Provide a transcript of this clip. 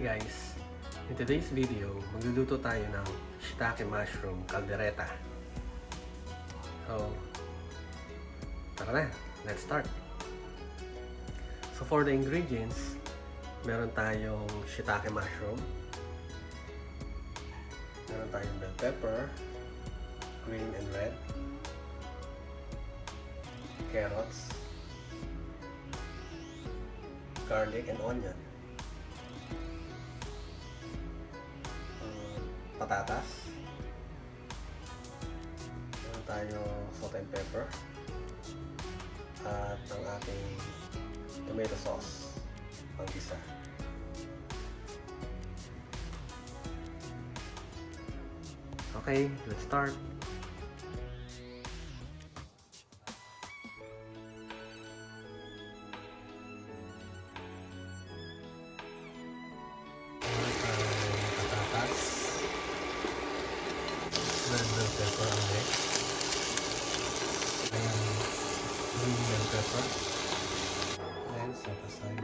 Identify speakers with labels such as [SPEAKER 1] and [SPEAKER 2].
[SPEAKER 1] guys! In today's video, magluluto tayo ng Shitake mushroom Kaldereta. So, tara na! Let's start! So for the ingredients, meron tayong Shitake mushroom, meron tayong bell pepper, green and red, carrots, garlic and onion, patatas, meron tayong salt and pepper, at ang ating tomato sauce pang isa. Okay, let's start. Patatas, red bell pepper ang next. Ayan, green bell pepper. Then set aside.